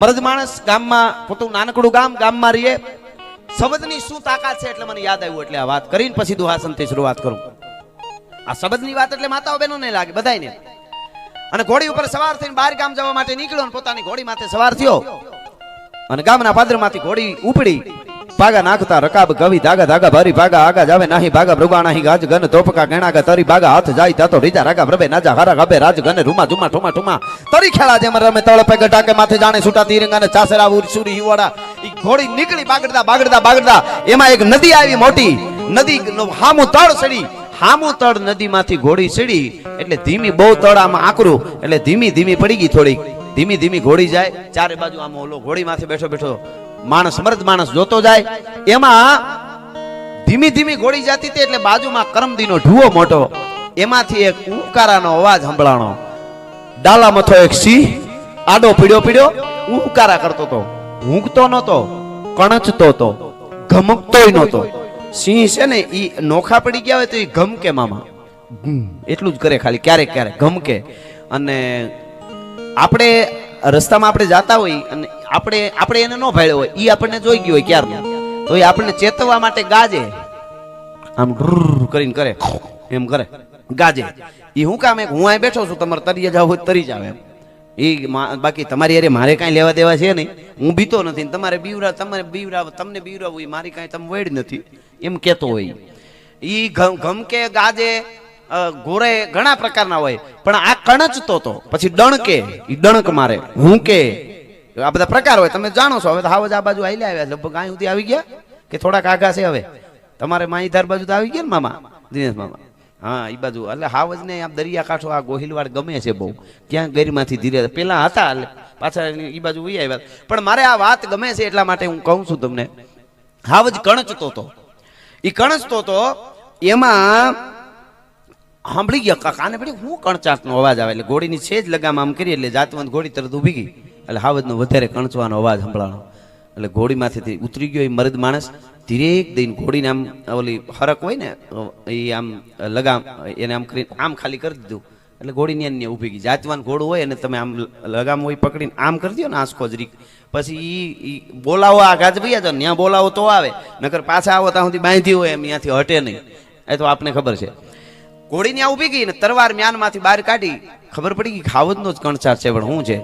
મરદ માણસ ગામમાં પોતું નાનકડું ગામમાં રહીએ શબ્દની શું તાકાત છે એટલે મને યાદ આવ્યું એટલે આ વાત કરીને પછી દુહાસનથી શરૂઆત કરું. આ શબ્દની વાત એટલે માતાઓ બહેનોને લાગે બધાયને. અને ઘોડી ઉપર સવાર થઈને બહાર ગામ જવા માટે નીકળ્યો અને પોતાની ઘોડી માથે સવાર થયો અને ગામના પાદરમાંથી ઘોડી ઉપડી ભાગા નાખતા રકાબ કવિ ધાગા ધાગા ભરી ભાગા આગા જાવે નાહી ભાગા ભૃગા નાહી ગાજ ગન તોપકા ગેણા ગા તરી ભાગા હાથ જાય તાતો રીજા રાગા પ્રભે નાજા હારા ગબે રાજ ગન રૂમા જુમા ઠુમા ઠુમા તરી ખેલા જેમ રમે તળ પે ગટાકે માથે જાણે છૂટા તીરંગા ને ચાસરા ઉરસુરી હિવાડા ઈ ઘોડી નીકળી બાગડતા બાગડતા બાગડતા એમાં એક નદી આવી મોટી નદી હામુ તળ સડી હામુ તળ નદીમાંથી ઘોડી સડી એટલે ધીમી બહુ તળ આમાં આકરું એટલે ધીમી ધીમી પડી ગઈ થોડીક ધીમી ધીમી ઘોડી જાય ચારે બાજુ આમ ઓલો ઘોડી માથે બેઠો બેઠો માણસ મર્દ માણસ જોતો જાય એમાં ધીમી ધીમી ઘોડી જતી હતી એટલે બાજુમાં કરમદીનો ઢૂવો મોટો એમાંથી એક ઉકારાનો અવાજ સંભળાણો. ડાલા મથો એક સિંહ આડો પીડ્યો ઉકારા કરતો તો ઊંઘતો નતો કણચતો તો ગમકતોય નતો. સિંહ છે ને ઈ નોખા પડી ગયા હોય તો ઈ ગમકે મામા એટલું જ કરે ખાલી ક્યારેક ક્યારેક ગમકે. અને આપણે રસ્તામાં આપણે જાતા હોય અને આપણે એને ન ભાળ્યો હોય ઈ આપણને જોઈ ગયો હોય ક્યારનો તો એ આપણને ચેતવવા માટે ગાજે આમ કરીને કરે એમ કરે ગાજે. ઈ હું કામ હું અહીં બેઠો છું તમારે તરીએ જાવ હોય તરી જાવ એમ ઈ બાકી તમારી અરે મારે કાંઈ લેવા દેવા છે નહીં હું બીતો નથી તમારે તમને બીવરાવું એ મારી કાંઈ તમે વેડ નથી એમ કેતો હોય. ઈ ગમકે ગાજે ગોરે ઘણા પ્રકારના હોય પણ આ કણચતો તો પછી ડણકે ઈ ડણક મારે હું કે આ બધા પ્રકાર હોય તમે જાણો છો. હવે તો હાવજ આ બાજુ આઈ આવ્યા લગભગ અહીં સુધી આવી ગયા કે થોડાક આગા છે હવે તમારે માહીધાર બાજુ તો આવી ગયા ને મામા દિનેશ મામા હા એ બાજુ એટલે હાવજ ને આમ દરિયાકાંઠો આ ગોહિલવાડ ગમે છે બહુ ક્યાં ગેરમાંથી ધીરે પેલા હતા એટલે પાછા એ બાજુ વહી આવ્યા પણ મારે આ વાત ગમે છે એટલા માટે હું કહું છું તમને. હાવજ કણચતો તો એ કણચતો તો એમાં સાંભળી ગયા કાને પડી હું કણચાટનો અવાજ આવે એટલે ઘોડીની છેજ લગામ આમ કરી એટલે જાતવંત ઘોડી તરત ઊભી ગઈ એટલે હાવજનો વધારે કણચવાનો અવાજ સંભળાણો એટલે ઘોડીમાંથી ઉતરી ગયો એ મર્દ માણસ ધીરેક દઈને ઘોડીને આમ ઓલી હરક હોય ને એ આમ લગામ એને આમ કરીને આમ ખાલી કરી દીધું એટલે ઘોડીની અન્ય ઊભી ગઈ. જાતવાન ઘોડું હોય અને તમે આમ લગામ હોય પકડીને આમ કરી દો ને આંસકો જરીક પછી ઈ બોલાવો આ ગાજ ભૈયા જો ત્યાં બોલાવો તો આવે નકર પાછા આવો ત્યાં સુધી બાંધી હોય એમ ત્યાંથી હટે નહીં એ તો આપને ખબર છે. ઘોડી ત્યાં ઊભી ગઈ ને તરવાર મ્યાનમાંથી બહાર કાઢી ખબર પડી ગઈ ખાવજનો જ કણચાર છે પણ શું છે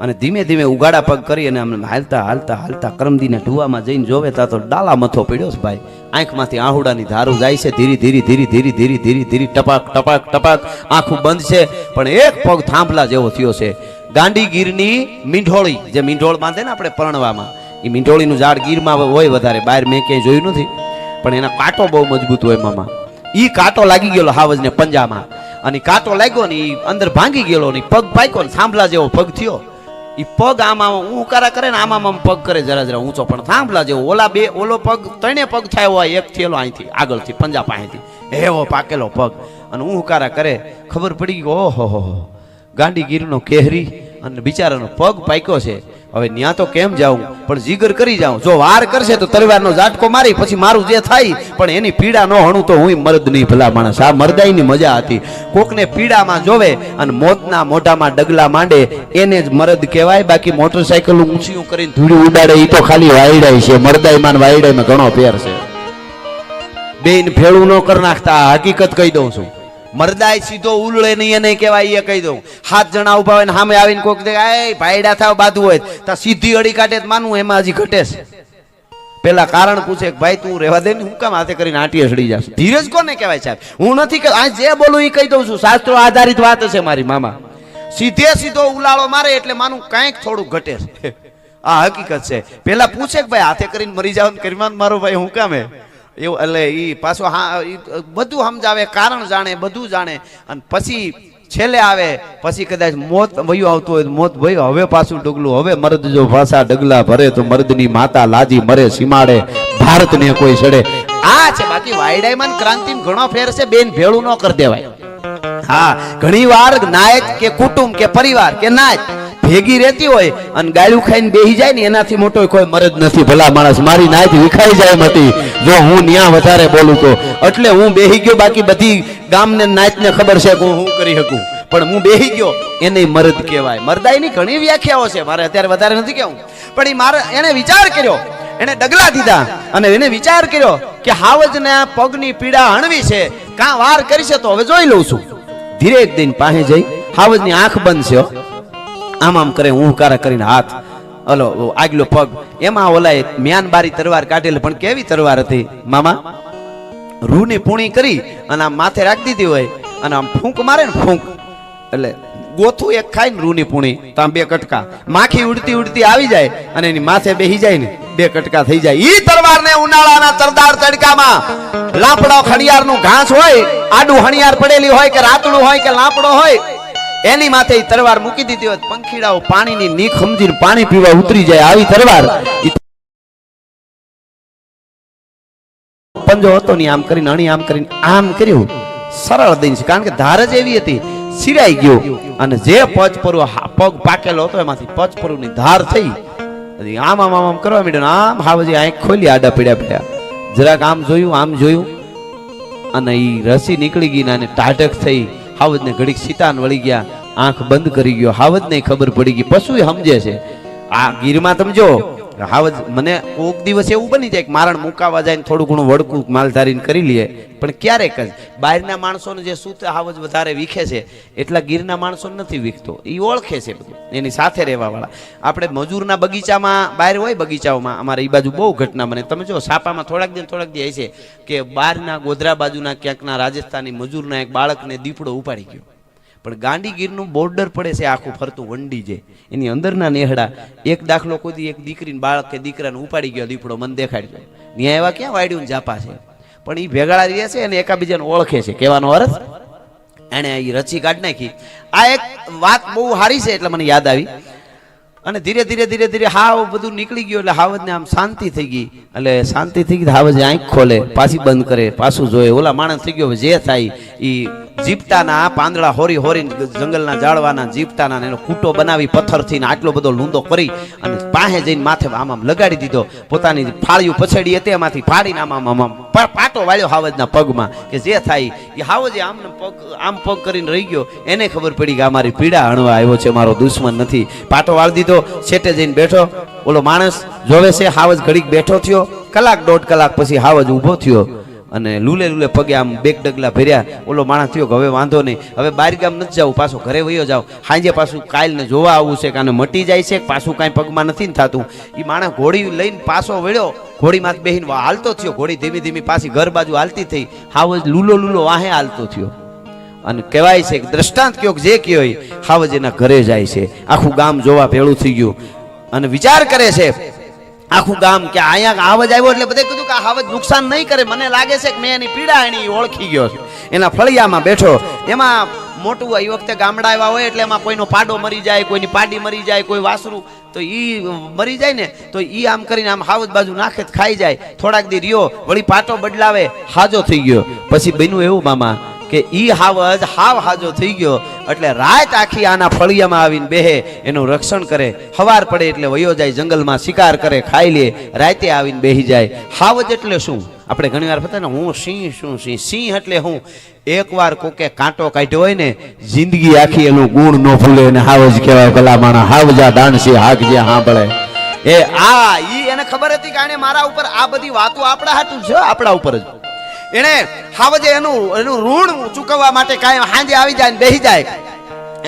અને ધીમે ધીમે ઉગાડા પગ કરી અને આમ હાલતા હાલતા હાલતા કરમદીના ઢુવામાં જઈને જોવે તા તો ડાલા મથો પડ્યો છે ભાઈ. આંખમાંથી આહુડાની ધારું જાય છે ધીરે ધીરે ધીરે ધીરે ધીરે ધીરે ધીરે ટપાક ટપાક ટપાક આંખું બંધ છે પણ એક પગ થાંભલા જેવો થયો છે. ગાંડીગીરની મીંઢોળી જે મીંઢોળ બાંધે ને આપણે પરણવામાં એ મીંઢોળીનું ઝાડ ગીરમાં હોય વધારે બહાર મેં ક્યાંય જોયું નથી પણ એના કાંટો બહુ મજબૂત હોય મામા. ઈ કાંટો લાગી ગયેલો હાવજને પંજામાં અને કાંટો લાગ્યો ને અંદર ભાંગી ગયેલો ને પગ પાક્યો ને થાંભલા જેવો પગ થયો. ઈ પગ આમાં ઉકારા કરે ને આમાં પગ કરે જરા જરા ઊંચો પણ થાંભલા જેવો ઓલો પગ ત્રણે પગ થાય હોય એક થયેલો અહીંથી આગળથી પંજા પાસેથી એવો પાકેલો પગ અને ઉકારા કરે ખબર પડી ગઈ ઓહો ગાંડીગીરનો કેહરી અને બિચારાનો પગ પાક્યો છે. હવે ન્યા તો કેમ જાઉં પણ જીગર કરી જાઉં જો વાર કરશે તો તલવારનો ઝાટકો મારી પછી મારું જે થાય પણ એની પીડા ન હણું તો હું મર્દ નહીં ભલા માણસ. આ મરદાઈની મજા હતી. કોકને પીડામાં જોવે અને મોતના મોઢામાં ડગલા માંડે એને જ મરદ કહેવાય. બાકી મોટરસાયકલ ઊંચી કરીને ધૂળી ઉડાડે એ તો ખાલી વાયડાય છે. મરદાઈમાં વાયડાઈમાં ઘણો ફેર છે. બેન ભેળું ન કરી નાખતા હકીકત કહી દઉં છું. મરદાય સીધો ઉલળે નહીં એને કહેવાય એ કહી દઉં. 7 જણા ઉભા હોય ને સામે આવીને કોક દે એ ભાઈડા થાવ બાધું હોય તો સીધી અડી કાઢે માનવું એમાં હજી ઘટે છે. પેલા કારણ પૂછે કે ભાઈ તું રહેવા દે ને હું કામ હાથે કરીને આંટીએ સડી જશે. ધીરજ કોને કહેવાય સાહેબ? હું નથી કે આ જે બોલું એ કહી દઉં છું. શાસ્ત્રો આધારિત વાત છે મારી મામા. સીધે સીધો ઉલાળો મારે એટલે માનું કાંઈક થોડું ઘટે છે. આ હકીકત છે. પેલા પૂછે કે ભાઈ હાથે કરીને મરી જાવ ને કરીમાન મારો ભાઈ હું કામે એવું એટલે ઈ પાછો હા બધું સમજાવે કારણ જાણે બધું જાણે અને પછી છેલ્લે આવે પછી કદાચ મોત વયું આવતું હોય મોત ભયું હવે પાછું ડગલું હવે મર્દ જો ભાષા ડગલા ભરે તો મર્દની માતા લાજી મરે સીમાડે ભારતને કોઈ સડે. આ છે બાકી વાયડાઈમાં ક્રાંતિમાં ઘણો ફેર છે. બેન ભેળું ન કરી દેવાય. હા ઘણી વાર નાયક કે કુટુંબ કે પરિવાર કે નાયક ભેગી રહેતી હોય અને ગાળું ખાઈને બેહી જાય ને એનાથી મોટો કોઈ મરદ નથી ભલા માણસ. મારી નાયત વિખાઈ જાય મતી જો હું ન્યા વધારે બોલું તો એટલે હું બેહી ગયો. બાકી બધી ગામને નાયતને ખબર છે કે હું કરી શકું પણ હું બેહી ગયો એને મર્દ કહેવાય. મર્દાઈની ઘણી વ્યાખ્યાઓ છે, મારે અત્યારે વધારે નથી કહેવું, પણ એને વિચાર કર્યો, એને ડગલા દીધા અને એને વિચાર કર્યો કે હાવજના પગની પીડા હણવી છે, કાં વાર કરી છે તો હવે જોઈ લઉં છું. ધીરે એક દિન પાસે જઈ હાવજની આંખ બંધ છે, આમ આમ કરે ઊંઘકારા કરીને હાથ ઓલો આગલો પગ, એમાં ઓલાએ મ્યાનબારી તરવાર કાઢેલી, પણ કેવી તરવાર હતી મામા, રૂની પૂણી કરી અને આમ માથે રાખી દીધી હોય અને આમ ફૂંક મારે ને ફૂંક એટલે ગોથું એક ખાય ને રૂની પૂણી તો આમ 2 કટકા, માખી ઉડતી ઉડતી આવી જાય અને એની માથે બેહી જાય ને 2 કટકા થઈ જાય. ઈ તરવારને ઉનાળાના તરદાર તડકામાં લાપડો ખડિયારનું ઘાસ હોય, આડું હણિયાર પડેલી હોય કે રાતડું હોય કે લાપડો હોય, એની માથે ઈ તરવાર મૂકી દીધી હોય, પંખીડાઓ પાણીની નીખ સમજીને પાણી પીવા ઉતરી જાય. આવી તરવાર પંજો હતો ની આમ કરીને અણી આમ કરીને આમ કર્યું, સરળ દઈને, કારણ કે ધાર જ એવી હતી, સિરાઈ ગયો અને જે પચપરુ પગ પાકેલો હતો એમાંથી પચપરુની ધાર થઈ, આમ આમ આમ કરવા માંડ્યો. આમ હાવજી આંખ ખોલી, આડા પીડ્યા પીડ્યા, જરાક આમ જોયું અને ઈ રસી નીકળી ગઈ ને ટાઢક થઈ. હાવજને ઘડીક સીતાન વળી ગયા, આંખ બંધ કરી ગયો. હાવજને ખબર પડી ગઈ, પશુ સમજે છે. આ ગીરમાં તમે જો હાવજ, મને કોક દિવસ એવું બની જાય કે મારણ મુકાવા જાય ને થોડું ઘણું વડકું માલધારીને કરી લઈએ, પણ ક્યારેક જ. બહારના માણસોને જે સૂત હાવજ વધારે વીખે છે એટલા ગીરના માણસો નથી વીખતો, એ ઓળખે છે બધું, એની સાથે રહેવા વાળા. આપણે મજૂરના બગીચામાં બહાર હોય, બગીચાઓમાં અમારે એ બાજુ બહુ ઘટના બને. તમે જો સાપામાં થોડાક દી છે કે બહારના ગોધરા બાજુના ક્યાંકના રાજસ્થાની મજૂરના એક બાળકને દીપડો ઉપાડી ગયો, પણ ગાંડીગીરનું બોર્ડર પડે છે આખું ફરતું વંડી જે, એની અંદરના નેહડા એક દાખલો કોઈ એક દીકરીને બાળક કે દીકરાને ઉપાડી ગયો દીપડો, મને દેખાડ્યો, ત્યાં એવા ક્યાં વાડ્યું જાપા છે, પણ એ ભેગાડા રહે છે અને એકાબીજાને ઓળખે છે. કહેવાનો અર્થ એને એ રચી કાઢ નાખી. આ એક વાત બહુ સારી છે એટલે મને યાદ આવી. અને ધીરે ધીરે હાવ બધું નીકળી ગયું એટલે હાવજને આમ શાંતિ થઈ ગઈ. એટલે શાંતિ થઈ ગઈ, હાવજ આંખ ખોલે, પાછી બંધ કરે, પાછું જોયે. ઓલા માણસ થઈ ગયો, જે થાય ઈ જીપતાના પાંદડા હોરી જંગલના જાળવાના જીપતાના એનો કૂટો બનાવી પથ્થરથી ને આટલો બધો લૂંદો કરી અને પાસે જઈને માથે આમ આમ લગાડી દીધો. પોતાની ફાળિયું પછેડી હતી એમાંથી ફાડીને આમ પાટો વાળ્યો હાવજના પગમાં, કે જે થાય એ હાવજે આમ પગ કરીને રહી ગયો. એને ખબર પડી કે અમારી પીડા હણવા આવ્યો છે, મારો દુશ્મન નથી. પાટો વાળી દીધો, છેટે જઈને બેઠો. ઓલો માણસ જોવે છે, હાવજ ઘડીક બેઠો થયો, 1-1.5 કલાક પછી હાવજ ઊભો થયો અને લૂલે પગે આમ 2 ડગલા ભર્યા. ઓલો માણસ થયો કે હવે વાંધો નહીં, હવે બહાર ગામ નથી જવું, પાછો ઘરે વયો જાવ, સાંજે પાછું કાલને જોવા આવું છે કે આને મટી જાય છે, પાછું કાંઈ પગમાં નથી થતું. એ માણસ ઘોડી લઈને પાછો વળ્યો, ઘોડીમાં બેહીને હાલતો થયો. ઘોડી ધીમી ધીમી પાછી ઘર બાજુ હાલતી થઈ. હાવજ લૂલો વાહે હાલતો થયો. અને કહેવાય છે કે દ્રષ્ટાંત કયો જે કયો હાવજ એના ઘરે જાય છે. આખું ગામ જોવા ભેળું થઈ ગયું અને વિચાર કરે છે આખું ગામ કે અહીંયા હાવજ આવ્યો એટલે બધે કીધું કે આ હાવજ નુકસાન નહીં કરે. મને લાગે છે કે મેં એની પીડા એની ઓળખી ગયો છે. એના ફળિયામાં બેઠો, એમાં મોટું એ વખતે ગામડા આવ્યા હોય એટલે એમાં કોઈનો પાડો મરી જાય, કોઈની પાડી મરી જાય, કોઈ વાસરું તો ઈ મરી જાય ને તો ઈ આમ કરીને આમ હાવજ બાજુ નાખે ખાઈ જાય. થોડાક દી રહ્યો, વળી પાટો બદલાવે, હાજો થઈ ગયો. પછી બન્યું એવું મામા કે ઈ હાવજ હાજો થઈ ગયો એટલે રાત આખી આના ફળિયામાં આવીને બેહે, એનું રક્ષણ કરે. સવાર પડે એટલે વયો જાય, જંગલમાં શિકાર કરે, ખાઈ લે, રાતે આવીને બેહી જાય. હાવજ એટલે શું? આપણે ઘણી વાર પતા ને હું સિંહ એટલે હું? એકવાર કોકે કાંટો કાઢ્યો હોય ને, જિંદગી આખી એનું ગુણ ન ભૂલે ને હાવજ કહેવાય. ભલા માણા હાવજા દાણસી હાક જે સાંભળે એ ઈ એને ખબર હતી કે આને મારા ઉપર આ બધી વાતો આપણા હાટું છે, આપણા ઉપર જ. એને હાવજે એનું ઋણ ચૂકવવા માટે કાંઈ સાંજે આવી જાય ને બેસી જાય.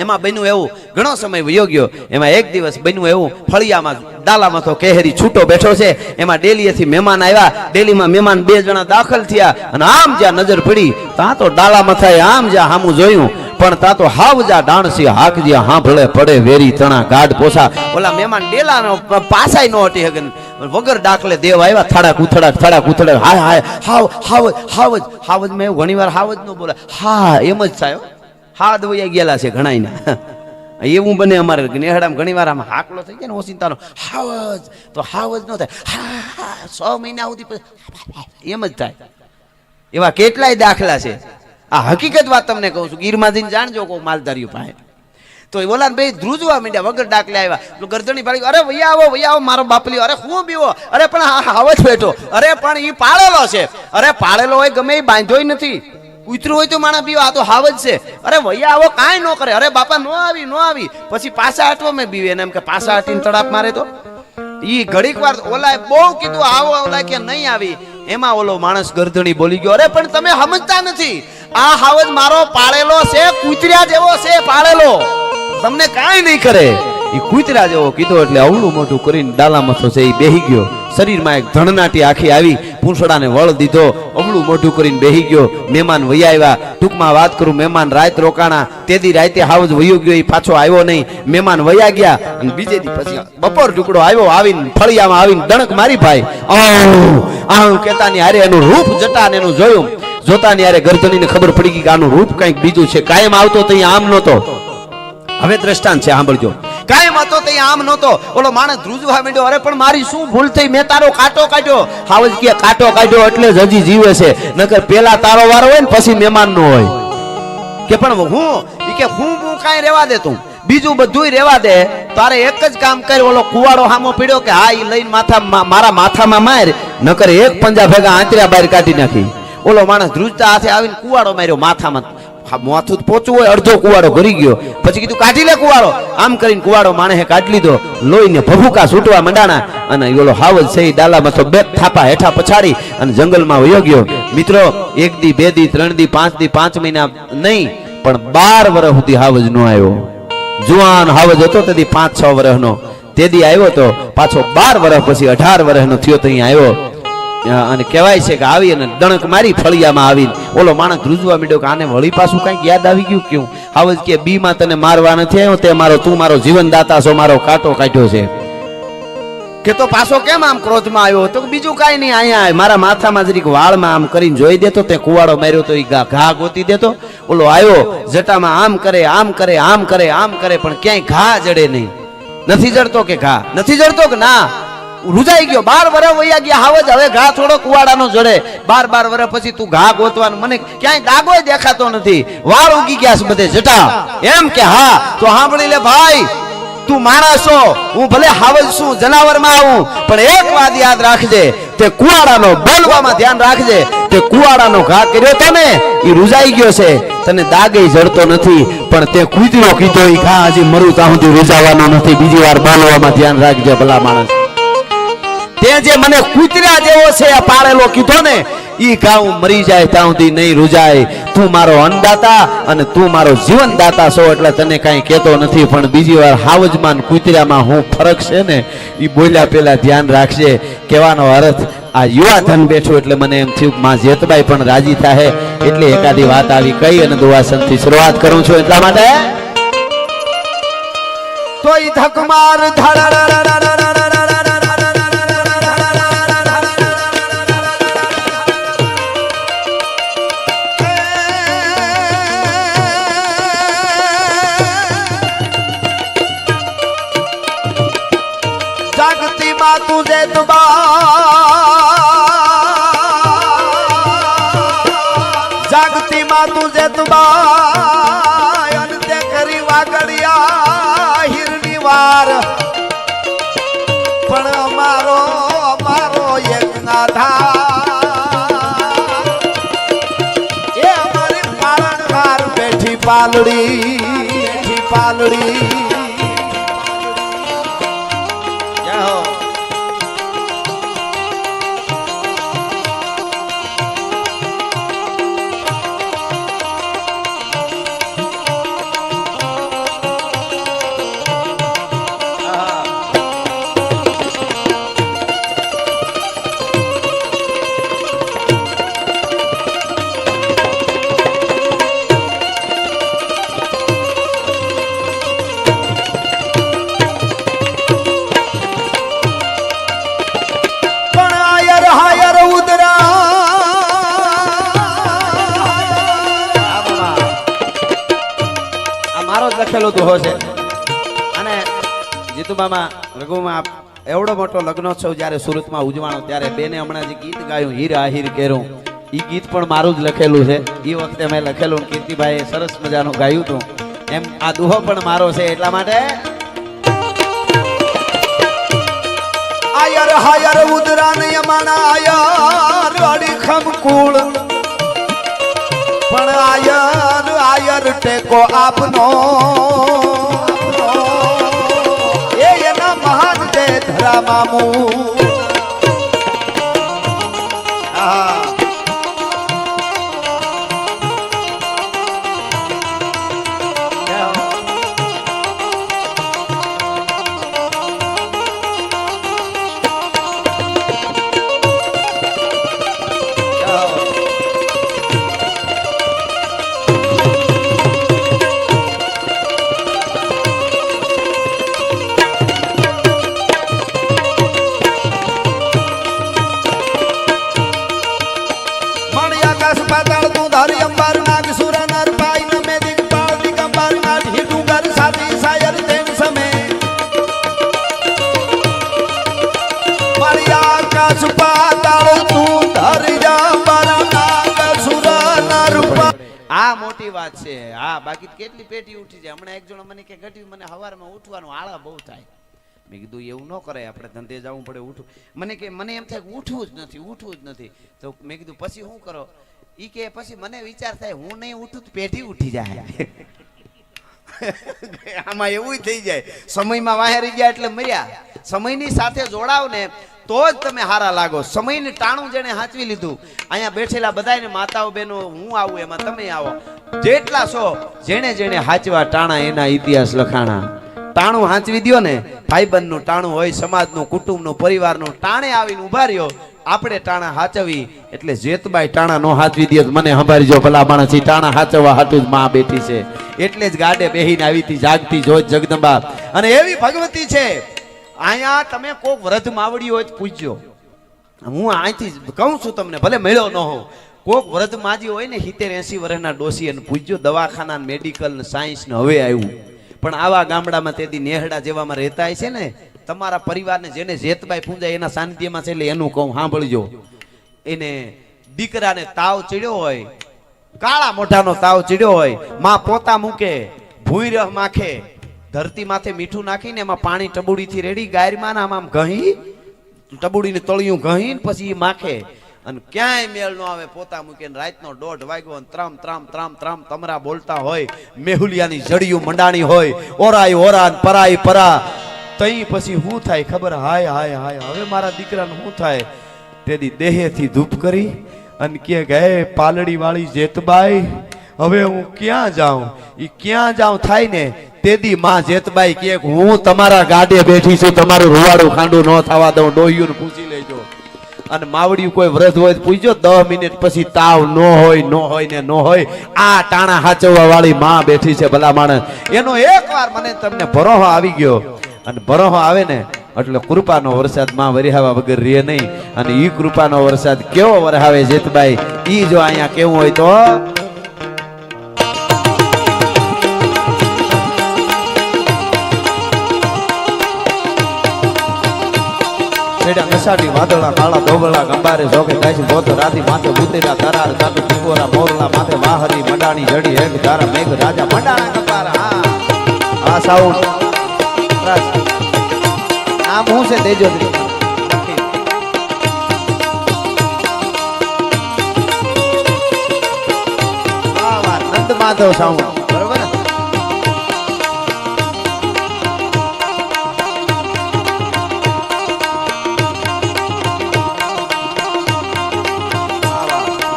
એમાં બન્યું એવું, ઘણો સમય વયો ગયો. એમાં એક દિવસ બન્યું એવું, ફળિયામાં ડાલામાં તો કેહરી છૂટો બેઠો છે. એમાં ડેલીએથી મહેમાન આવ્યા. ડેલીમાં મહેમાન 2 જણા દાખલ થયા અને આમ જ્યાં નજર પડી ત્યાં તો ડાલામાં થાય આમ જ્યાં સામું જોયું પણ તાં તો હાવજા દાણસી હાકજી હાંભળે પડે વેરી તણા ગાઢ પોસા. ઓલા મહેમાન ડેલાનો પાસાય નો હટી હગન વગર દાખલે દેવ આવ્યા. થાડા કૂથડા હાય હાવજ મેં ઘણી વાર હાવજ નો બોલે, હા એમ જ થાય. હાથ વયા ગયેલા છે ઘણાયના. એવું બને અમારે નેહડામાં ઘણી વાર આમ હાકલો થઈ જાય ને ઓસિંતાનો હાવજ, તો હાવજ નો થાય. 6 મહિના સુધી એમ જ થાય. એવા કેટલાય દાખલા છે. આ હકીકત વાત તમને કહું છું, ગીરમાં જઈને જાણજો કોઈ માલધારીઓ પાસે. તો ઓલા ભાઈ ધ્રુજવા માંડ્યા, વગર દાખલે આવ્યા. ગરદણી પાડી, અરે વૈયા આવો મારો બાપલી, અરે હું બીવો, અરે પણ હાવજ બેઠો, અરે પણ ઈ પાળેલો છે. અરે પાળેલો હોય ગમે એ બાંધ્યોય નથી, ઉતરું હોય તો માણા બીવે, આ તો હાવ જ છે. અરે વૈયા આવો કાંઈ ન કરે, અરે બાપા નો આવી પછી પાછા હટવા મેં બીવે ને એમ કે પાછા હટીને તડાપ મારે તો ઈ ઘડીક વાર ઓલાએ બહુ કીધું આવો, ઓલા કે નહીં આવી. એમાં ઓલો માણસ ગરદણી બોલી ગયો, અરે પણ તમે સમજતા નથી, આ હાવજ મારો પાળેલો છે, કૂતર્યા જેવો છે પાળેલો, તમને કાંઈ નહીં કરે. ઈ કૂતરા જેવો કીધો એટલે અવળું મોટું કરીને ડાલા મથો છે ઈ બેહી ગયો. શરીરમાં એક ધણનાટી આખી આવી, પૂંછડાને વળ દીધો, અવળું મોટું કરીને બેહી ગયો. મહેમાન વૈયા આવ્યા. ટૂંકમાં વાત કરું, મહેમાન રાત રોકાણા, તેદી રાતે હાવજ વયો ગયો, એ પાછો આવ્યો નહીં. મહેમાન વયા ગયા અને બીજે દી પછી બપોર ટુકડો આવ્યો, આવીને ફળિયામાં આવીને ડણક મારી ભાઈ આવું કેતાની હારે એનું રૂપ જટા ને એનું જોયું. જોતાની હારે ગરદનીને ખબર પડી ગઈ કે આનું રૂપ કંઈક બીજું છે. કાયમ આવતો તો આમ નહોતો. હવે દ્રષ્ટાંત છે સાંભળજો. કાયમ હતો તે આમ નહોતો. ઓલો માણસ ધ્રુજવા માંડ્યો, અરે પણ મારી શું ભૂલ થઈ, મેં તારો કાંટો કાઢ્યો. હાવજ કે કાંટો કાઢ્યો એટલે જ હજી જીવે છે, નકર પેલા તારો વારો હોય ને પછી મહેમાન નો હોય. કે પણ હું કાંઈ રેવા દે, તું બીજું બધુંય રેવા દે, તારે એક જ કામ કર. ઓલો કુવાડો હામો પીડ્યો કે હા, ઈ લઈને મારા માથામાં માર, નકર એક પંજા ભેગા આંતર્યા બહાર કાઢી નાખી. ઓલો માણસ ધ્રુજતા હાથે આવીને કુવાડો માર્યો માથામાં. માથું પોચું હોય, અડધો કુવાડો ભરી ગયો. પછી કીધું કાઢી લે કુવાડો. આમ કરીને કુવાડો માણસે કાઢી લીધો. લોહીને ભભૂકા છૂટવા મંડાણા અને ઓલો હાવજ છે ડાલા મથો બે થાપા હેઠા પછાડી અને જંગલમાં વયો ગયો. મિત્રો, 1 દી 2 દી 3 દી 5 દી 5 મહિના નહીં પણ 12 વર્ષ સુધી હાવજ નો આવ્યો. જુવાન હાવજ હતો તેથી 5-6 વર્ષનો, તેદી આવ્યો તો પાછો 12 વર્ષ પછી 18 વર્ષનો થયો તો અહીં આવ્યો. અને કહેવાય છે કે આવી અને ડણક મારી ફળિયામાં આવીને ઓલો માણસ ધ્રુજવા માંડ્યો કે આને વળી પાછું કઈક યાદ આવી ગયું. કેવું હાવજ કે બી માં તને મારવા નથી આવ્યો, તે તું મારો જીવન દાતા છો, મારો કાંટો કાઢ્યો છે. કે તો પાછો કેમ આમ ક્રોધમાં આવ્યો? તો બીજું કાંઈ નહીં, અહીંયા મારા માથામાં જરીક વાળમાં આમ કરીને જોઈ દેતો, તે કુવાડો માર્યો તો એ ઘા ગોતી દેતો. ઓલો આવ્યો જટામાં આમ કરે આમ કરે આમ કરે આમ કરે પણ ક્યાંય ઘા જડે નહીં. નથી જડતો કે ઘા નથી જડતો કે ના, રૂજાઈ ગયો. 12 વર્ષ વયા ગયા હાવજ, હવે ઘા થોડો કુવાડાનો જડે. 12 વર્ષ પછી તું ઘા ગોતવાનું, મને ક્યાંય ડાગોય દેખાતો નથી, વાળ ઉગી ગયા છે બધે જટા. એમ કે હા તો સાંભળી લે ભાઈ, તું માણસ છો, હું ભલે હાવજ છું, જનાવરમાં આવું, પણ એક વાત યાદ રાખજે, તે કુવાડાનો બોલવામાં ધ્યાન રાખજે. તે કુવાડાનો ઘા કર્યો તો ને એ રૂજાઈ ગયો છે, તને દાગે જડતો નથી, પણ તે કૂતરો કીધો એ ઘા હજી મરું ત્યાં સુધી રૂજાવાનો નથી. બીજી વાર બોલવામાં ધ્યાન રાખજે ભલા માણસ. તે જે મને કૂતરા જેવો છે પાળેલો કીધો ને, ઈ ઘા હું મરી જાય ત્યાં સુધી નહીં રૂજાય. તું મારો અન્નદાતા અને તું મારો જીવન દાતા છો એટલે તને કાંઈ કહેતો નથી, પણ બીજી વાર હાવજમાં કૂતરામાં હું ફરક છે ને એ બોલ્યા પેલા ધ્યાન રાખજે. કહેવાનો અર્થ આ યુવા ધન બેઠું એટલે મને એમ થયું માં જેતબાઈ પણ રાજી થાય એટલે એકાદી વાત આવી કઈ અને દુવાસનથી શરૂઆત કરું છું. એટલા માટે તો ઈ ધકમાર જાગતી માં તું જેતબા, જાગતી માં તું જેતબા, અંતે કરી વાગડિયા હિરની વાર, પણ અમારો એક નાધા એ અમારી પાલનહાર બેઠી પાલડી લખેલું દુહો છે. અને જીતુબામાં રઘુમાં એવડો મોટો લગ્નોત્સવ જ્યારે સુરતમાં ઉજવાણો ત્યારે બેને હમણાં જે ગીત ગાયું હીર આહીર કેરું, એ ગીત પણ મારું જ લખેલું છે. એ વખતે મેં લખેલું, કીર્તિભાઈએ સરસ મજાનું ગાયું હતું. એમ આ દુહો પણ મારો છે. એટલા માટે આયર હાયર ઉદરા ને યમાના આયર અડી ખમકુળ પણ આયર આયર ટેકો આપનો એ એના મહાન તે ધરા મામુ આ મોટી વાત છે. હા બાકી કેટલી પેટી ઉઠી જાય. હમણાં એક જણો મને કે ઘટ્યું મને સવારમાં ઉઠવાનું આળા બહુ થાય. મેં કીધું એવું ન કરાય, આપણે ધંધે જવું પડે. ઉઠવું મને કે મને એમ થાય ઉઠવું જ નથી. તો મેં કીધું પછી શું કરો? ઈ કે પછી મને વિચાર થાય હું નહીં ઉઠું તો પેટી ઉઠી જાય. આમાં એવું થઈ જાય. સમયમાં વાહેરી ગયા એટલે મર્યા. સમયની સાથે જોડાવ ને તો જ તમે હારા લાગો. સમયને ટાણું જેને હાચવી લીધું. અહીંયા બેઠેલા બધાને માતાઓ બહેનો હું આવું એમાં તમે આવો જેટલા છો જેને જેને હાચવા ટાણા એના ઇતિહાસ લખાણા. ટાણું હાંચવી દો ને, ભાઈબંધનું ટાણું હોય, સમાજનું, કુટુંબનું, પરિવારનું, ટાણે આવીને ઉભા રહ્યો. આપણે ટાણા હાચવી એટલે જેતબાઈ ટાણા નો હાચવી દે મને સંભાળજો ભલા માણસ. ટાણા હાચવવા હાટું જ માં બેઠી છે એટલે જ ગાડે બેહીને આવી હતી જાગતી જોત જગદંબા. અને એવી ભગવતી છે. અહીંયા તમે કોક વૃદ્ધ માવડી હોય તો પૂછજો. હું અહીંથી કહું છું તમને, ભલે મળ્યો ન હો, કોક વૃદ્ધ માજી હોય ને 70-80 વર્ષના ડોસી એને પૂછજો. દવાખાના, મેડિકલ ને સાયન્સ ને હવે આવ્યું. પણ આવા ગામડામાં તેથી નેહડા જેવામાં રહેતા છે ને, તમારા પરિવારને જેને જેતબાઈ પૂંજાય એના સાનિધ્યમાં છે એટલે એનું કહું સાંભળજો. એને દીકરાને તાવ ચડ્યો હોય, કાળા મોઢાનો તાવ ચડ્યો હોય, માં પોતા મૂકે, ભૂઈ રહ માખે, ધરતી માથે મીઠું નાખીને એમાં પાણી ટબુડીથી રેડી ગાયરમાં આમ ઘહી ટબુડીને તળિયું ઘહીને પછી માખે. અને ક્યાંય મેળ ન આવે, પોતા મૂકીને રાતનો 1:30 વાગ્યો અને ત્રામ ત્રામ ત્રામ ત્રામ તમરા બોલતા હોય, મેહુલિયાની જડિયું મંડાણી હોય, ઓરાય ઓરા પરાય પરા. તઈ પછી શું થાય ખબર? હાય હાય હાય હવે મારા દીકરાને શું થાય? તેદી દેહેથી ધૂપ કરી અને કે હે પાલડી વાળી જેતબાઈ હવે હું ક્યાં જાઉં? ઈ ક્યાં જાઉં થાય ને તેદી માં જેતબાઈ કે હું તમારા ગાડે બેઠી છું, તમારું રૂવાડું ખાંડું ન થવા દઉં, ડોહ્યું પૂછી લેજો. અને માવડિયું કોઈ વ્રત હોય તો પૂછજો. 10 મિનિટ પછી તાવ ન હોય ને ન હોય. આ ટાણા હાચવવા વાળી માં બેઠી છે ભલા માણસ. એનો એકવાર મને તમને ભરોહો આવી ગયો. અને ભરોહો આવે ને એટલે કૃપાનો વરસાદ માં વરહાવા વગર રહે નહીં. અને ઈ કૃપાનો વરસાદ કેવો વરહાવે જેતબાઈ, ઈ જો અહીંયા કેવું હોય તો નશાટી વાદળા કાળા ધોબળા ગંબારે જોગે ગાયસી બોતો રાધી માથે ભૂતેલા તરાર જાદુ ટીકોરા મોરલા માથે વાહરી મંડાણી જડી એક ધારા મેઘ રાજા મંડાણા ગંબારા. આ સાઉન્ડ આમ હું છે દેજો નંદ માધવ સાઉન્ડ બરોબર ને?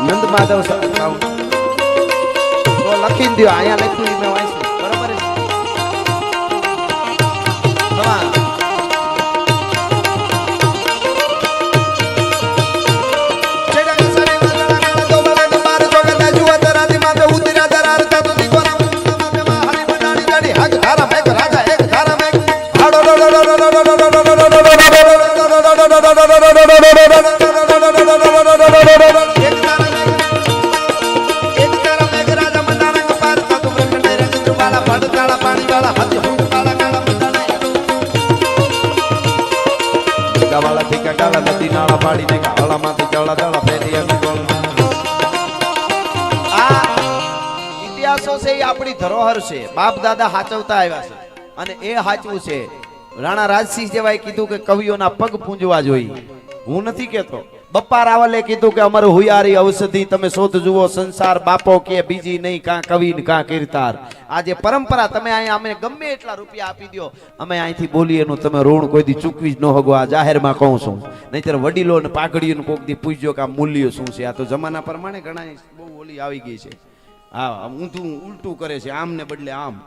નંદ માધવ સાઉન્ડ તો લખીને દો. અહીંયા લખ્યું મેં વાંચ્યું બરોબર છે? આપણી ધરોહર છે, બાપ દાદા હાચવતા આવ્યા છે અને એ હાચવું છે. રાણા રાજસિંહ જેવાય કીધું કે કવિઓના પગ પૂંજવા જોઈએ. હું નથી કેતો, બપ્પા રાવલે કીધું કે અમારું હુયારી ઔષધિ તમે શોધ જુઓ સંસાર બાપો કે બીજી નહીં કાં કવિ ને કાં કીર્તાર. આજે પરંપરા તમે અહીંયા અમે ગમે એટલા રૂપિયા આપી દો અમે અહીંથી બોલીએ એનું તમે ઋણ કોઈ દી ચૂકવી જ ન હગો. આ જાહેરમાં કહું છું, નહીતર વડીલો ને પાઘડીઓ કોક દી પૂછજો કે આ મૂલ્ય શું છે. આ તો જમાના પ્રમાણે ઘણા બહુ ઓલી આવી ગઈ છે. હા, ઊંધું ઉલટું કરે છે, આમ ને બદલે આમ.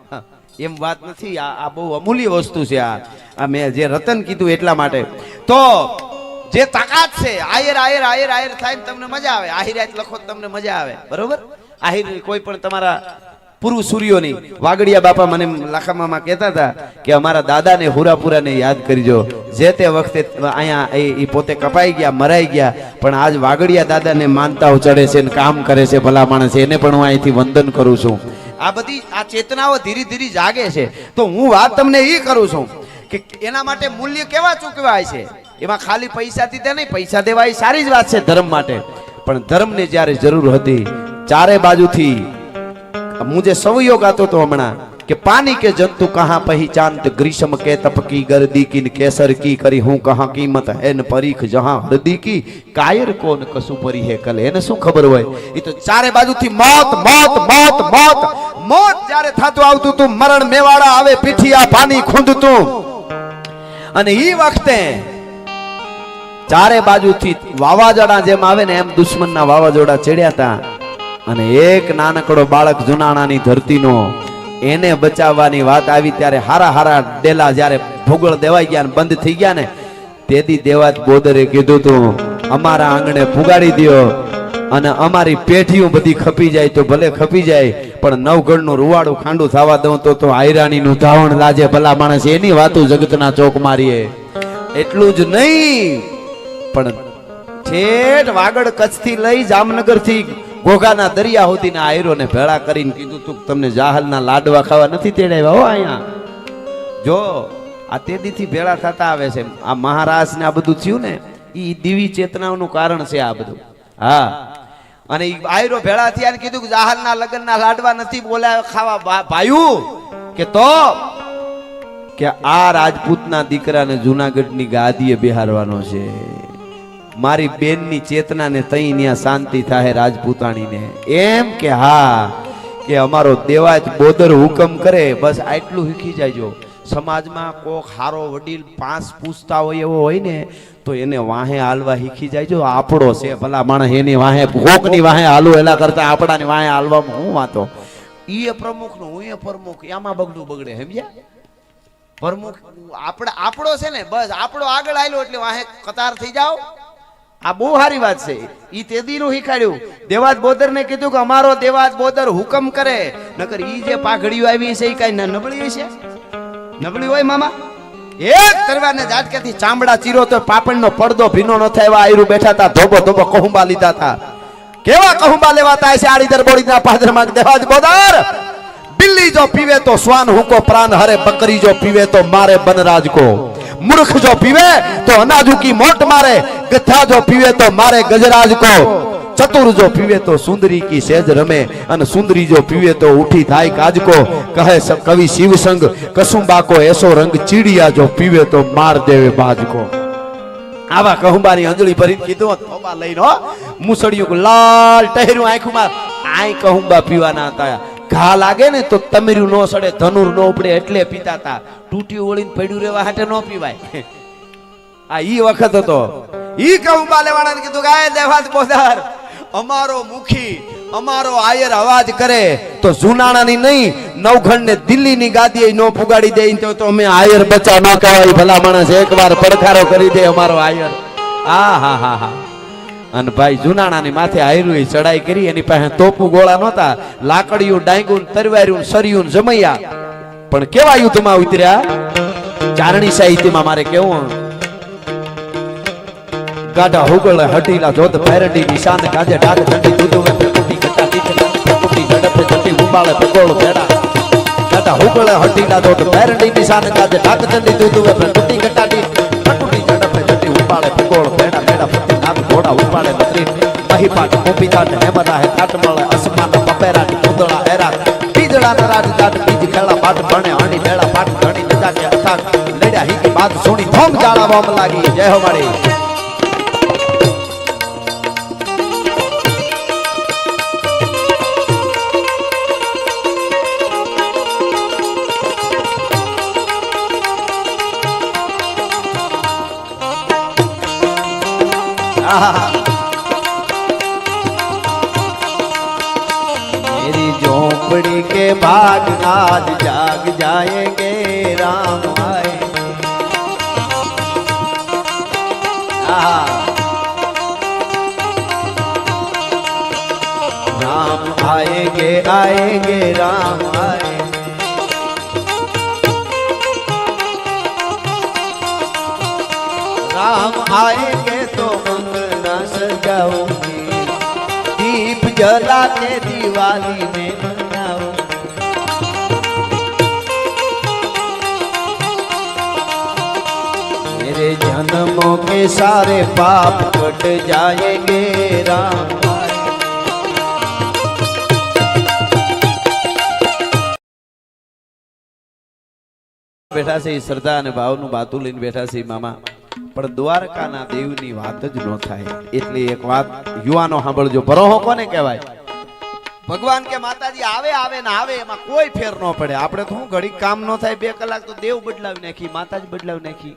એમ વાત નથી. આ બહુ અમૂલ્ય વસ્તુ છે. આ મેં જે રતન કીધું એટલા માટે. તો જે તાકાત છે આયર આયર આયર આયર થાય તમને મજા આવે. આહિરાત લખો તમને મજા આવે, બરોબર. આહિર કોઈ પણ તમારા પુરુષ સૂર્યોની વાગડિયા બાપા મને લાખામાં કહેતા હતા કે અમારા દાદાને હુરાપુરાને યાદ કરજો. જે તે વખતે અહીંયા એ પોતે કપાઈ ગયા, મરાઈ ગયા, પણ આજ વાગડિયા દાદાને માનતાઓ ચડે છે ને કામ કરે છે ભલા માણસ. એને પણ હું અહીંથી વંદન કરું છું. આ બધી આ ચેતનાઓ ધીરે ધીરે જાગે છે. તો હું વાત તમને એ કરું છું કે એના માટે મૂલ્ય કેવા ચૂકવાય છે. એમાં ખાલી પૈસા દીધા નહીં, પૈસા દેવા એ સારી જ વાત છે ધર્મ માટે, પણ ધર્મને જ્યારે જરૂર હતી ચારે બાજુથી હું જે સવયો ગાતો તો હમણાં કે પાनी के जंतु कहाँ पहचानत ग्रीष्म के तप की गर्दी की केसर की करी हूँ कहाँ कीमत है न परीख जहाँ हृदय की कायर कोन कसु परी है कल. એને શું ખબર હોય? એ તો ચારે બાજુથી મોત મોત મોત મોત મોત જ્યારે થાતું આવતું તું, મરણ મેવાડા આવે પીઠિયા પાણી ખૂંદતું. અને ઈ વખતે ચારે બાજુથી વાવાઝોડા જેમ આવે ને એમ દુશ્મનના વાવાઝોડા ચડ્યા હતા. અને એક નાનકડો બાળક જુનાણાની ધરતીનો એને બચાવવાની વાત આવી ત્યારે હારા હારા ડેલા જ્યારે ભૂગોળ દેવાઈ ગયા ને બંધ થઈ ગયા ને તેથી દેવાજ બોદરે કીધું તું અમારા આંગણે પુગાડી દો અને અમારી પેઢીઓ બધી ખપી જાય તો ભલે ખપી જાય, પણ નવગણનું રૂવાડું ખાંડું થવા દઉં તો આયરાણીનું ધાવણ લાજે ભલા માણસ. એની વાતો જગતના ચોક મારીએ. એટલું જ નહીં, પણ છેટ વાગડ કચ્છથી લઈ જામનગર થી ઘોઘાના દરિયા સુધીના આયરોને ભેળા કરીને કીધું તું તમને જાહલના લાડવા ખાવા નથી તેડાવ્યા હો અહીંયા. જો આ તેદીથી ભેળા થતા આવે છે. આ મહારાજ ને આ બધું થયું ને એ દિવી ચેતનાઓનું કારણ છે આ બધું. હા, અને આયરો ભેળા થયા ને કીધું કે જાહલના લગ્નના લાડવા નથી બોલાવ્યા ખાવા ભાયું કે તો કે આ રાજપૂતના દીકરાને જુનાગઢની ગાદીએ બેહારવાનો છે. મારી બેનની ચેતનાને તઈ ત્યાં શાંતિ થાય રાજપૂતાણીને. એમ કે હા કે અમારો દેવાજ બોદર હુકમ કરે બસ આટલું શીખી જાયજો. સમાજમાં કોક હારો વડીલ પાંચ પૂછતા હોય એવો હોય ને તો એને વાહે હાલવા શીખી જાયજો. આપણો છે ભલા માણસ એની વાહે કોકની વાહે હાલવું એલા કરતા આપણાની વાહે હાલવામાં હું વાતો. ઈ પ્રમુખ નું હું એ પ્રમુખ, એમાં બગડું બગડે. સમજ્યા? પ્રમુખ આપણો છે ને બસ આપણો આગળ આવેલો એટલે વાહે કતાર થઈ જાઓ. આ બહુ સારી વાત છે. ઈ તેદીનું શીખાડ્યું. દેવાજ બોદર ને કીધું કે અમારો દેવાજ બોદર હુકમ કરે. નકર ઈ જે પાઘડીઓ આવી છે એ કઈ નબળી છે? નબળી હોય મામા? એક તરવારને ઝાટકેથી ચામડા ચીરો તો પાપણનો પડદો ભીનો ન થાય એવા આયરું બેઠા હતા. ધોબો ધોબો કહુંબા લીધા હતા. કેવા કહુંબા લેવાતા છે આડીદર બોડીના પાદરમાં દેવાજ બોદર. બિલ્લી જો પીવે તો શ્વાન હુકો પ્રાણ હરે, બકરી જો પીવે તો મારે બનરાજ को, मूर्ख जो पीवे तो अनाजू की मोट मारे, गधा जो पीवे तो मारे गजराज को, चतुर जो पीवे तो सुंदरी की सेज रमे, अन सुंदरी जो पीवे तो उठी थाई काज को. कहे कवि शिव संग कसुंबा को ऐसो रंग, चीड़िया जो पीवे तो मार देवे बाज को. आवा कहूंबानी अंजलि भरी कीधुं थोबा लईनो मुसड़िયું લાલ ટહેરું આંખમાં આય કહુંબા પીવાના હતા. ઘા લાગે ને તો તમર્યું નો સડે, ધનુર નો ઉપડે એટલે પીતા હતા. તૂટ્યું ઓળીને પડ્યું રહેવા હાટે નો પીવાય. આ ઈ વખત હતો. ઈ કહુંબા લેવાળાને કીધું કે આ દેવાજ બોદર અમારો મુખી અમારો આયર અવાજ કરે તો જુનાણાની નહીં નવઘણ ને દિલ્હીની ગાદીએ નો પુગાડી દે તો અમે આયર બચા ન કહેવાય. ભલા માણસ એકવાર પડખારો કરી દે અમારો આયર. આ હા હા હા. અને ભાઈ જુનાણાની માથે આયરું ચડાઈ કરી. એની પાસે તોપુ ગોળા નહોતા, લાકડીયું ડાંગું તરવાર્યું સરિયું જમૈયા, પણ કેવા યુદ્ધમાં ઉતર્યા. ચારણી સાહિત્યમાં મારે કેવું ગાઢા હુગળ હટીલા જોત પેરડી નિશાન ગાજે ડાગ ઠંડી દૂધવે પ્રકૃતિ કટા પ્રકૃતિ ઝડપે ચટી ઉબાળે પગોળ ભેડા. ગાઢા હુગળ હટીલા જોત પેરડી નિશાન ગાજે ડાગ ઠંડી દૂધવે પ્રકૃતિ કટા પ્રકૃતિ ઝડપે ચટી ઉબાળે પગોળ ભેડા. ભેડા પતિ નાગ ઘોડા ઉપાડે બત્રી મહી પાટ કોપી કાટ હેમરા હે કાટ મળે અસમાન પપેરા ઉદળા એરા બીજડા નરાજ જાટ બીજ ખેલા પાટ ભણે આણી બેડા પાટ ઘણી નજા કે અથાક લડ્યા હી કે બાદ સોણી થોમ જાળા બોમ લાગી. જય હો મારી मेरी झोपड़ी के भाग आज जाग जाएंगे राम आए। राम आएंगे आएंगे राम आएंगे। राम आएंगे तो अंगना सजाऊंगी, दीप जला के दिवाली में मनाऊंगी। मेरे जन्मों के सारे पाप कट जाएंगे राम आएंगे। બેઠા છે શ્રદ્ધા અને ભાવનું બાતું લઈને બેઠા છે મામા, પણ દ્વારકાના દેવની વાત જ ન થાય. એટલે એક વાત યુવાનો સાંભળજો, ભરોહો કોને કહેવાય? ભગવાન કે માતાજી આવે આવે ને આવે, એમાં કોઈ ફેર ન પડે. આપણે તો શું ઘડી કામ ન થાય 2 કલાક તો દેવ બદલાવી નાખી, માતાજી બદલાવી નાખી.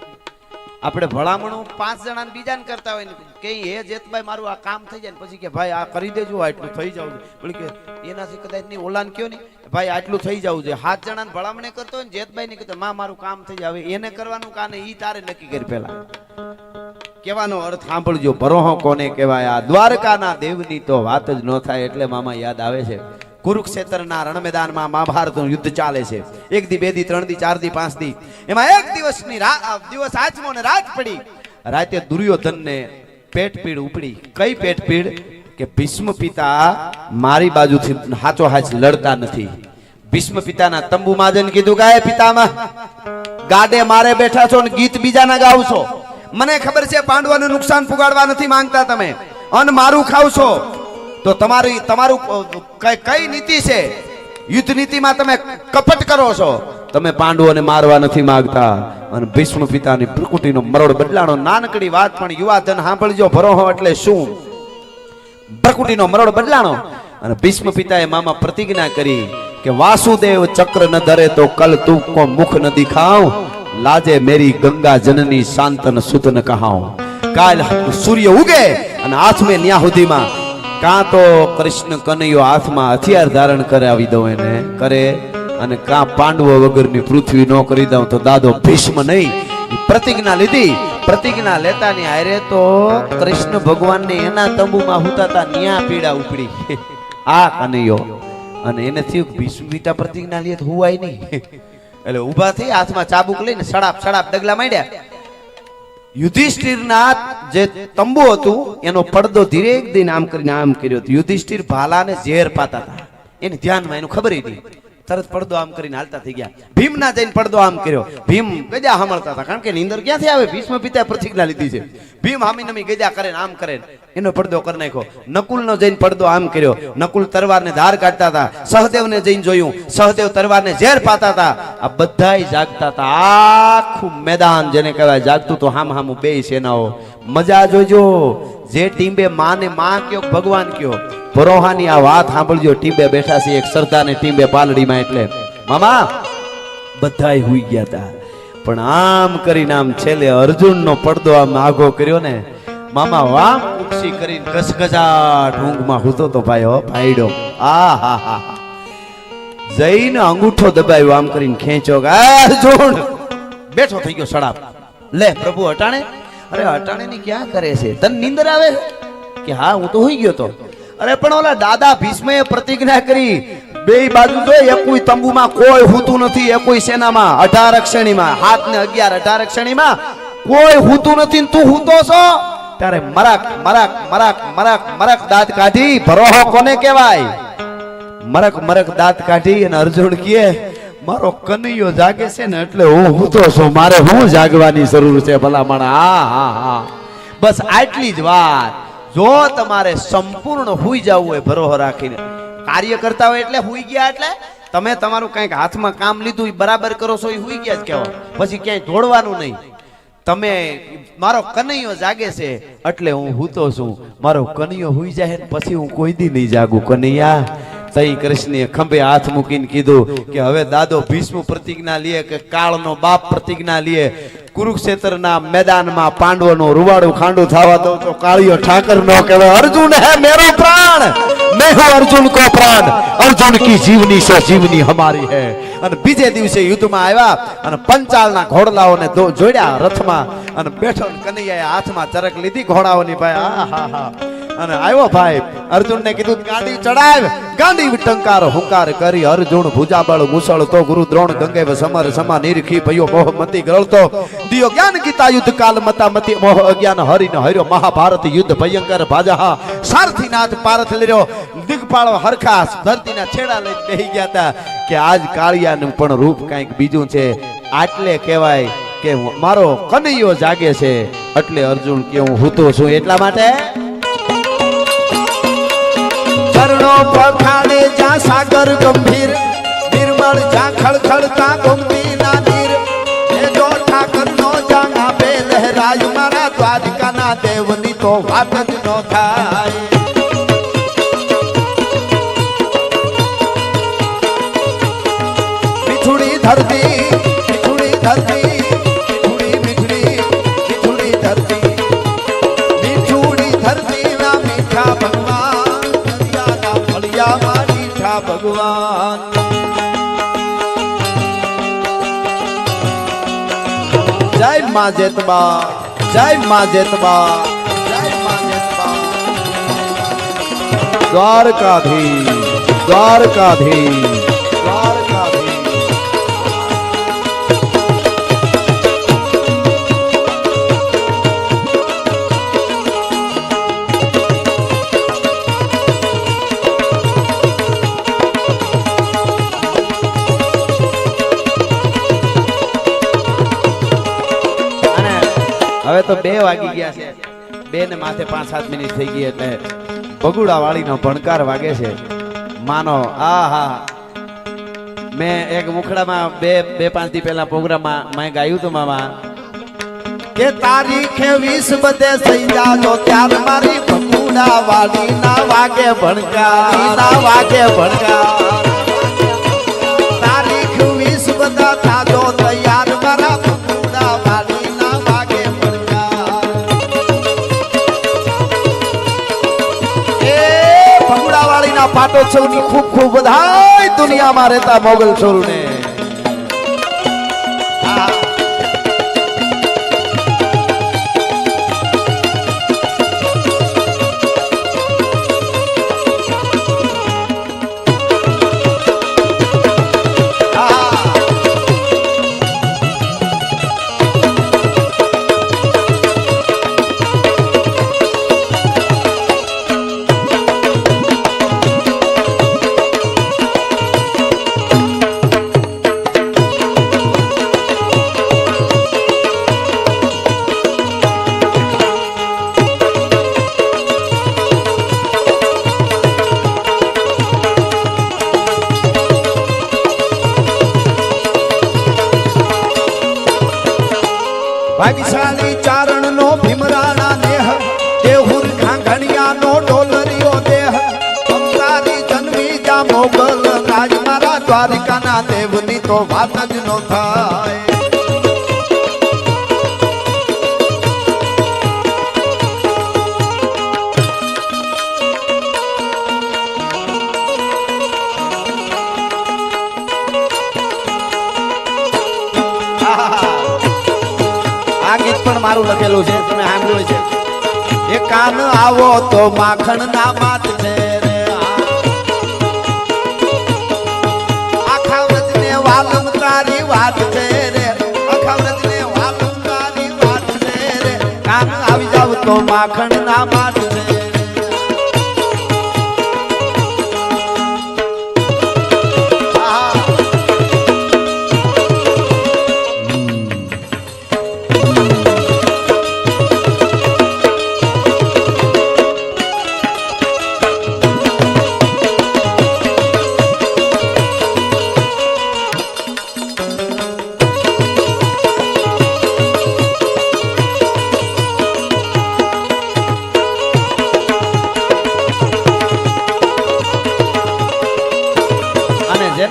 આપણે ભલામણું 5 જણાને બીજાને કરતા હોય ને કે હે જેતભાઈ મારું આ કામ થઈ જાય ને પછી કે ભાઈ આ કરી દેજો, આટલું થઈ જવું જોઈએ, કે એનાથી કદાચ નહીં ઓલાને કયો ને ભાઈ આટલું થઈ જવું જોઈએ. 7 જણાને ભલામણે કરતો હોય ને જેતભાઈ ને કહેતો માં મારું કામ થઈ જાય, એને કરવાનું કાને ઈ તારે નક્કી કરી. પેલા કહેવાનો અર્થ સાંભળજો, ભરોહો કોને કહેવાય? આ દ્વારકાના દેવની તો વાત જ ન થાય. એટલે મામા યાદ આવે છે કુરુક્ષેત્રના રણ મેદાનમાં મહાભારતનું યુદ્ધ ચાલે છે. 1 દી 2 દી 3 દી 4 દી 5 દી, એમાં એક દિવસની દિવસ આચમો ને રાત પડી. રાતે દુર્યોધનને પેટ પીડ ઉપડી. કઈ પેટ પીડ? કે ભીષ્મ પિતા મારી બાજુથી હાચો હાચ લડતા નથી. ભીષ્મ પિતાના તંબુમાં જઈને કીધું કે પિતામાં ગાડે મારે બેઠા છો ને ગીત બીજાના ગાવ છો. મને ખબર છે પાંડવોને નુકસાન પુગાડવા નથી માંગતા તમે, અન મારું ખાવ છો તો તમારું કઈ નીતિ છે? યુદ્ધ નીતિમાં તમે કપટ કરો છો. તમે પાંડવોને મારવા નથી માંગતા. અને ભીષ્મ પિતાની પ્રકૃતિનો મરોડ બદલાણો. નાનકડી વાત પણ યુવાધન સાંભળજો, ભરોહો એટલે શું? પ્રકૃતિનો મરોડ બદલાણો. અને ભીષ્મ પિતાએ મામા પ્રતિજ્ઞા કરી કે વાસુદેવ ચક્ર ન ધરે તો કલ તું કો મુખ ન દિખાઉ, લાજે મેરી ગંગા જનની શાંતન સુત ન કહાઉ. કાલ સૂર્ય ઉગે અને હાથમાં ન્યા સુધીમાં કાં તો કૃષ્ણ કનૈયો હાથમાં હથિયાર ધારણ કરાવી દઉં એને કરે, અને કાં પાંડવો વગરની પૃથ્વી ન કરી દઉં તો દાદો ભીષ્મ નહીં. પ્રતિજ્ઞા લીધી. પ્રતિજ્ઞા લેતા ની હારે તો કૃષ્ણ ભગવાનને એના તંબુમાં હુતાતા ન્યા પીડા ઉપડી. આ કનૈયો અને એને થયું ભીષ્મ પિતા પ્રતિજ્ઞા લે તો હુવાય નહીં. એટલે ઊભા થઈ હાથમાં ચાબુક લઈને સડાપ સડાપ ડગલા માંડ્યા. યુધિષ્ઠિરના જે તંબુ હતું એનો પડદો ધીરે એક દિન આમ કરીને આમ કર્યો. યુધિષ્ઠિર ભાલાને ઝેર પાતા હતા, એને ધ્યાનમાં એનું ખબર નહીં. તરત પડદો આમ કરીને હાલતા થઈ ગયા. ભીમના જઈને પડદો આમ કર્યો. ભીમ ગજા સાંભળતા હતા, કારણ કે નીંદર ક્યાંથી આવે? ભીષ્મ પિતાએ પ્રતિજ્ઞા લીધી છે. ભીમ હામી નમી ગજા કરે આમ કરે, એનો પડદો કરી નાખ્યો. નકુલનો જઈને પડદો આમ કર્યો. નકુલ તરવારને ધાર કાઢતા હતા. સહદેવને જઈને જોયું, સહદેવ તરવારને ઝેર પાતા હતા. આ બધાય જાગતા હતા. આખું મેદાન જેને કહેવાય જાગતું તો હામ હામું બે સેનાઓ. મજા જોજો. જે ટીંબે માને માં કયો, ભગવાન કયો. ભરોહાની આ વાત સાંભળજો. ટીંબે બેઠા છે એક સરદારને ટીંબે પાલડીમાં. એટલે મામા બધાય હુઈ ગયા હતા, પણ આમ કરીને આમ છેલ્લે અર્જુનનો પડદો આમ આઘો કર્યો ને મામા, વામ ઉક્ષી કરીને ગસગસાટ ઊંઘમાં હૂતો તો ભાઈ હો ભાઈડો. આ હા હા જઈને અંગૂઠો દબાવ્યો આમ કરીને ખેંચો. અર્જુન બેઠો થઈ ગયો સડાપ. લે પ્રભુ હટાણે. અરે હટાણે ની ક્યાં કરે છે? તને નીંદર આવે કે? હા હું તો હોઈ ગયો તો. અરે પણ ઓલા દાદા ભીષ્મએ પ્રતિજ્ઞા કરી, બે બાજુ જોઈ એકોઈ તંબુમાં કોઈ હૂતું નથી, એકોઈ સેનામાં 18 શ્રેણીમાં 7 ને 11 18 શ્રેણીમાં કોઈ હૂતું નથી. તું હૂતો છો ત્યારે મરાક મરાક મરાક મરાક મરાક દાંત કાઢી. ભરોહો કોને કહેવાય? મરક મરક દાંત કાઢી અને અર્જુન કહે મારો કનૈયો જાગે છે ને એટલે હું હૂતો છું, મારે હું જાગવાની જરૂર છે ભલા માણા. હા હા હા બસ આટલી જ વાત. જો તમારે સંપૂર્ણ હુઈ જવું હોય ભરોહો રાખીને, કાર્ય કરતા હોય એટલે હુઈ ગયા, એટલે તમે તમારું કંઈક હાથમાં કામ લીધું બરાબર કરો છો એ હુઈ ગયા જ કહેવાય. પછી ક્યાંય દોડવાનું નહીં. તમે મારો કનૈયો જાગે છે એટલે હું હૂતો છું, મારો કનૈયો હુઈ જાય પછી હું કોઈ દી નહીં જાગું. કનૈયા તઈ કૃષ્ણે ખંભે હાથ મૂકીને કીધું કે હવે દાદો ભીષ્મ પ્રતિજ્ઞા લે કે કાળનો બાપ પ્રતિજ્ઞા લે, કુરુક્ષેત્રના મેદાનમાં પાંડવોનું રૂવાડું ખાંડું થવા દઉં તો કાળિયો ઠાકર નો કહેવાય અર્જુન હે મેરો પ્રાણ मैं हूं अर्जुन को प्राण अर्जुन की जीवनी से जीवनी हमारी है અને બીજે દિવસે યુદ્ધમાં આવ્યા અને પંચાલના ઘોડલાઓને જોડ્યા રથમાં અને બેઠો કનૈયાએ હાથમાં ચરક લીધી ઘોડાઓની ભાઈ આહાહા અને આવ્યો ભાઈ અર્જુનને કીધું ગાડી ચડાવ ગાંડી વિટંકાર હુંકાર કરી અર્જુન ભુજાબળ મુસળ તો ગુરુ દ્રોણ ગંગે સમર સમા નિરખી ભયો મોહ મતી ગળતો દિયો જ્ઞાન ગીતા યુદ્ધ કાલ મતા મતી મોહ અજ્ઞાન હરિનો હર્યો મહાભારત યુદ્ધ ભયંકર ભાજા સારથીનાથ પારથ લેર્યો દિગપાળો હરખા ધરતીના છેડા લઈને બેહી ગયા હતા કે આજ કાળિયાનું પણ રૂપ કંઈક બીજું છે આટલે કહેવાય કે મારો કનૈયો જાગે છે એટલે અર્જુન કે હું હૂતો છું એટલા માટે ચરણો પખાડે જા સાગર ગંભીર નિર્મળ જા ખળખળતા ગોમતીના નીર એ જો ઠાકરનો જાના બે લહેરાય મારા દ્વારકાના દેવની તો વાત જ ન થાય મિઠુડી ધરતી મિઠુડી ધરતી મિઠુડી મિઠુડી મિઠુડી ધરતી મિઠુડી ધરતી ના મીઠા ભગવાન દરિયાના ફળિયામાં મીઠા ભગવાન જય માં જેતબા જય માં જેતબા જય માં જેતબા દ્વારકાધીશ દ્વારકાધીશ દ્વારકાધીશ હવે તો 2 વાગી ગયા છે 2 ને માથે 5-7 મિનિટ થઈ ગઈ એટલે બગુડા વાળીનો ભણકાર વાગે છે માનો આહા મેં એક મુખડામાં 2-5 દી પહેલા પ્રોગ્રામમાં મેં ગાયું હતું મામા કે તારીખે 20 બધે થઈ જાજો ત્યાર મારી બગુડા વાળી ના વાગે ભણકાર ના વાગે ભણકાર તારીખ 20 બધા થાજો તૈયાર મારા બગુડા વાળી પાટોત્સવની ખૂબ ખૂબ બધાય દુનિયામાં રહેતા મોગલ છોરુને ભાગ્યશાળી ચારણ નો ભીમરાણા દેહ દેહુર ખાંગણિયા નો ડોલરિયો દેહ અવતારી જન્મી જા મોગલ રાજ મારા દ્વારકાના દેવની તો વાત જ ન થાય આ ગીત પણ મારું લખેલું છે તમે સાંભળ્યું છે એ કાન આવો તો માખણ ના માત છે રે આખા વ્રતને વાલમ તારી વાત છે રે આખા વ્રતને વાલમ તારી વાત છે રે કાન આવી જાવ તો માખણ ના માત છે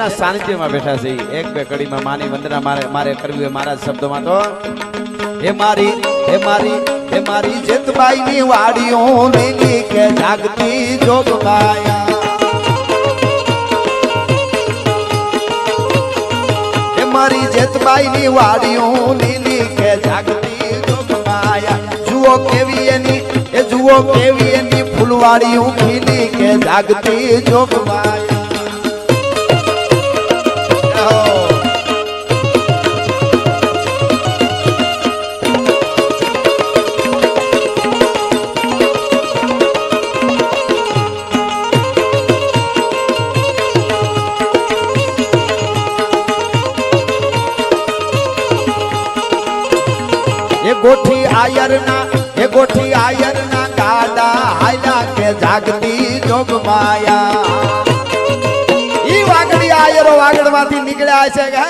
જેના સાનિધ્યમાં બેઠા છે એક બે કડીમાં માની વંદના મારે કરવી હોય મારા શબ્દોમાં તો હે મારી જેતબાઈની વાડીઓ લીલી કે જાગતી જોગમાયા હે મારી જેતબાઈની વાડીઓ લીલી કે જાગતી જોગમાયા જુઓ કેવી એની ફૂલવાડીઓ ખીલી કે જાગતી જોગમાયા એ ગોઠી આયરના ગાડા હાયલા કે જાગતી જોગમાયા ઈ વાગડી આયરો વાગડમાંથી નીકળ્યા છે કે